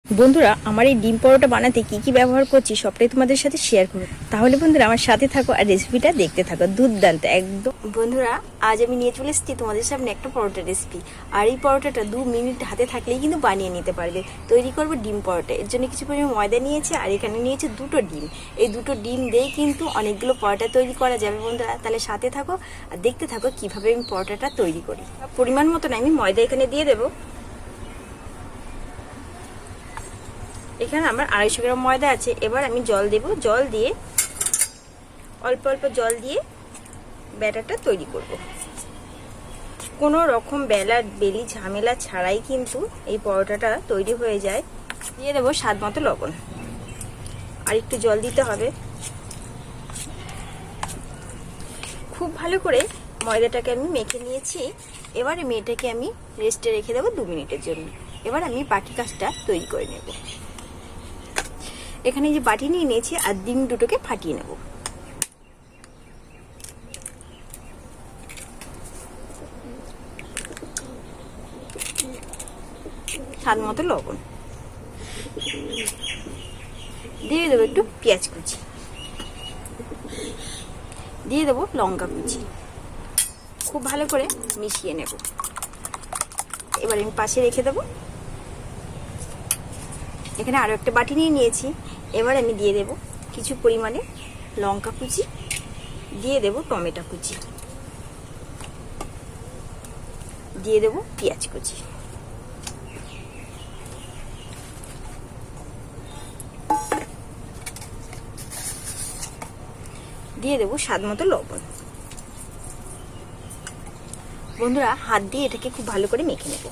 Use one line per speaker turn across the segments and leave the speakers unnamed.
বন্ধুরা আমার এই ডিম পরোটা বানাতে কি কি ব্যবহার করছি সবটাই তোমাদের সাথে শেয়ার করব। তাহলে বন্ধুরা আমার সাথে থাকো আর রেসিপিটা দেখতে থাকো, দুর্দান্ত একদম। বন্ধুরা আজ আমি নিয়ে চলে এসেছি তোমাদের সামনে একটা পরোটা রেসিপি। আর এই পরোটাটা 2 মিনিট হাতে থাকলেই কিন্তু বানিয়ে নিতে পারবে। তৈরি করব ডিম পরোটা। এর জন্য কিছু পরিমাণ ময়দা নিয়েছি আর এখানে নিয়েছি 2টো ডিম। এই 2টো ডিম দিয়েই কিন্তু অনেকগুলো পরোটা তৈরি করা যাবে বন্ধুরা। তাহলে সাথে থাকো আর দেখতে থাকো কিভাবে আমি পরোটাটা তৈরি করি। পরিমাণ মতন আমি ময়দা এখানে দিয়ে দেবো। এখানে আমার 250 গ্রাম ময়দা আছে। এবার আমি জল দেব, জল দিয়ে অল্প অল্প জল দিয়ে ব্যাটারটা তৈরি করব। কোনো রকম বেলি ঝামেলা ছাড়াই কিন্তু এই পরোটাটা তৈরি হয়ে যায়। দিয়ে দেবো স্বাদ মতো লবণ, আর একটু জল দিতে হবে। খুব ভালো করে ময়দাটাকে আমি মেখে নিয়েছি। এবার মেয়েটাকে আমি রেস্টে রেখে দেবো 2 মিনিটের জন্য। এবার আমি বাকি কাজটা তৈরি করে নেব। এখানে যে বাটি নিয়ে নিয়েছি আর ডিম দুটোকে ফাটিয়ে নেব। স্বাদ মতো লবণ দিয়ে দেবো, একটু পেঁয়াজ কুচি দিয়ে দেবো, লঙ্কা কুচি। খুব ভালো করে মিশিয়ে নেব। এবার আমি পাশে রেখে দেবো। এখানে আরো একটা বাটি নিয়ে নিয়েছি। এবার আমি দিয়ে দেব কিছু পরিমাণে লঙ্কা কুচি, দিয়ে দেব টমেটো কুচি, দিয়ে দেব পেঁয়াজ কুচি। দিয়ে দেব স্বাদ মতো লবণ। বন্ধুরা হাত দিয়ে এটাকে খুব ভালো করে মেখে নেব।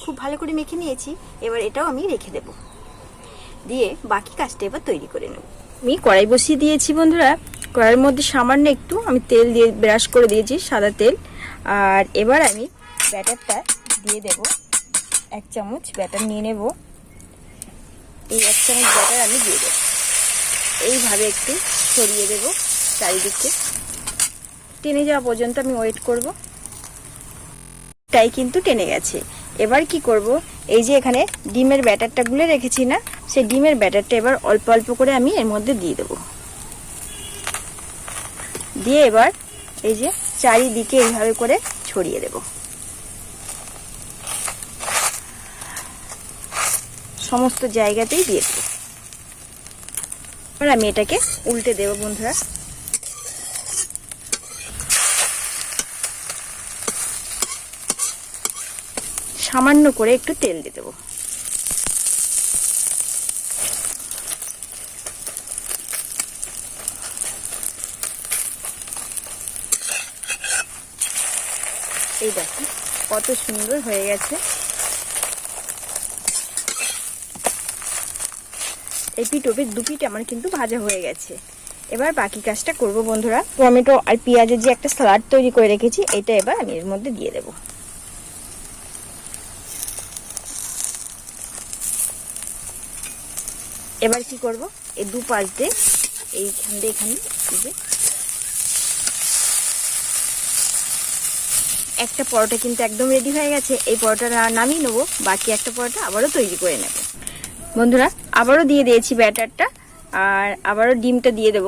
খুব ভালো করে মেখে নিয়েছি। এবার এটাও আমি রেখে দেব। দিয়ে বাকি কাজটা এবার তৈরি করে নেব। আমি কড়াই বসিয়ে দিয়েছি বন্ধুরা। কড়াইয়ের মধ্যে সামান্য একটু আমি তেল দিয়ে ব্রাশ করে দিয়েছি, সাদা তেল। আর এবার আমি ব্যাটারটা দিয়ে দেব। 1 চামচ ব্যাটার নিয়ে নেব। এই 1 চামচ ব্যাটার আমি দিয়ে দেব। এইভাবে একটু ছড়িয়ে দেব চারিদিকে। টেনে যাওয়া পর্যন্ত আমি ওয়েট করব। তাই কিন্তু টেনে গেছে। এবার কি করব, এই যে এখানে ডিমের ব্যাটারটা গুলে রেখেছি না, সেই ডিমের ব্যাটারটা এবার অল্প অল্প করে আমি এর মধ্যে দিয়ে দেব। দিয়ে এবার এই যে চারিদিকে এইভাবে করে ছড়িয়ে দেব। সমস্ত জায়গাতেই দিয়ে দেব। এবার আমি এটাকে উল্টে দেব বন্ধুরা। সামান্য করে একটু তেল দিয়ে দেবো। এই দেখো কত সুন্দর হয়ে গেছে। এই পিঠোপে 2 পিঠ আমার কিন্তু ভাজা হয়ে গেছে। এবার বাকি কাজটা করব বন্ধুরা। টমেটো আর পেঁয়াজের যে একটা সালাড তৈরি করে রেখেছি, এটা এবার আমি এর মধ্যে দিয়ে দেব। এবার কি করব, এই 2 পাশ দিয়ে এইখান দিয়ে এখানে একটা পরোটা কিন্তু একদম রেডি হয়ে গেছে। এই পরোটাটা নামিয়ে নেবো। বাকি একটা পরোটা আবারও তৈরি করে নেব। বন্ধুরা আবারও দিয়ে দিয়েছি ব্যাটারটা, আর আবারও ডিমটা দিয়ে দেব।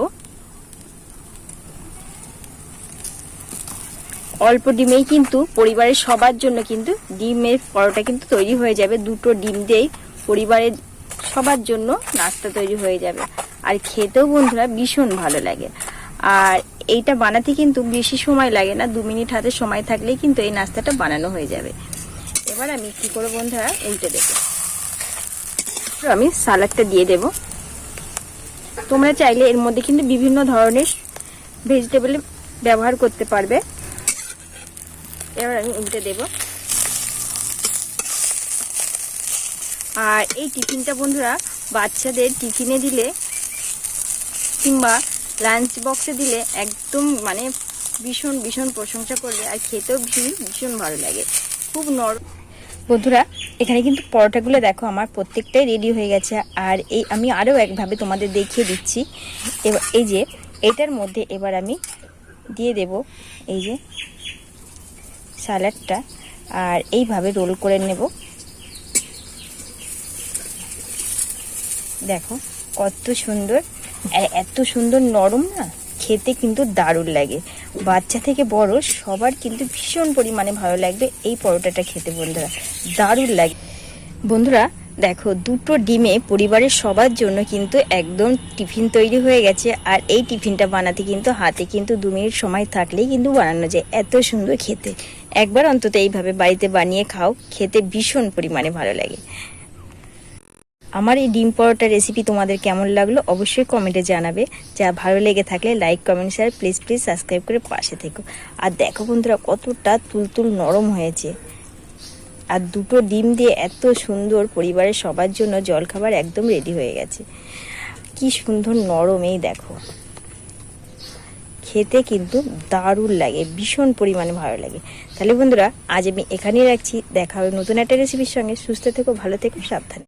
অল্প ডিমেই কিন্তু পরিবারের সবার জন্য কিন্তু ডিমের পরোটা কিন্তু তৈরি হয়ে যাবে। 2টো ডিম দিয়েই পরিবারের সবার জন্য নাস্তা তৈরি হয়ে যাবে। আর খেতেও বন্ধুরা ভীষণ ভালো লাগে। আর এইটা বানাতে কিন্তু বেশি সময় লাগে না। 2 মিনিট হাতে সময় থাকলেই কিন্তু এই নাস্তাটা বানানো হয়ে যাবে। এবার আমি কি করব বন্ধুরা, উল্টে দেব। আমি সালাডটা দিয়ে দেব। তোমরা চাইলে এর মধ্যে কিন্তু বিভিন্ন ধরনের ভেজিটেবল ব্যবহার করতে পারবে। এবার আমি উল্টে দেব। আর এই টিফিনটা বন্ধুরা বাচ্চাদের টিফিনে দিলে কিংবা লাঞ্চ বক্সে দিলে একদম মানে ভীষণ ভীষণ প্রশংসা করবে। আর খেতেও ভীষণ ভালো লাগে, খুব নরম। বন্ধুরা এখানে কিন্তু পরোটাগুলো দেখো আমার প্রত্যেকটাই রেডি হয়ে গেছে। আর এই আমি আরও একভাবে তোমাদের দেখিয়ে দিচ্ছি। এবার এই যে এটার মধ্যে এবার আমি দিয়ে দেব এই যে স্যালাডটা, আর এইভাবে রোল করে নেব। দেখো কত সুন্দর, আর এত সুন্দর নরম না, খেতে কিন্তু দারুণ লাগে। বাচ্চা থেকে বড় সবার কিন্তু ভীষণ পরিমাণে ভালো লাগবে এই পরোটাটা খেতে বন্ধুরা, দারুণ লাগে। বন্ধুরা দেখো, দুটো ডিমে পরিবারের সবার জন্য কিন্তু একদম টিফিন তৈরি হয়ে গেছে। আর এই টিফিনটা বানাতে কিন্তু হাতে কিন্তু 2 মিনিট সময় থাকলেই কিন্তু বানানো যায়, এত সুন্দর খেতে। একবার অন্তত এইভাবে বাড়িতে বানিয়ে খাও, খেতে ভীষণ পরিমাণে ভালো লাগে। আমার এই ডিম পরোটা রেসিপি তোমাদের কেমন লাগলো অবশ্যই কমেন্টে জানাবে। যা ভালো লেগে থাকলে like comment share please subscribe করে পাশে থেকো। আর দেখো বন্ধুরা কতটা তুলতুল নরম হয়েছে, আর দুটো ডিম দিয়ে এত সুন্দর পরিবারের সবার জন্য জলখাবার একদম রেডি হয়ে গেছে। কি সুন্দর নরম, এই দেখো খেতে কিন্তু দারুণ লাগে, ভীষণ পরিমাণে ভালো লাগে। তাহলে বন্ধুরা আজ আমি এখানেই রাখছি, দেখা হবে নতুন একটা রেসিপির সঙ্গে। সুস্থ থেকো, ভালো থেকো, সাবধানে।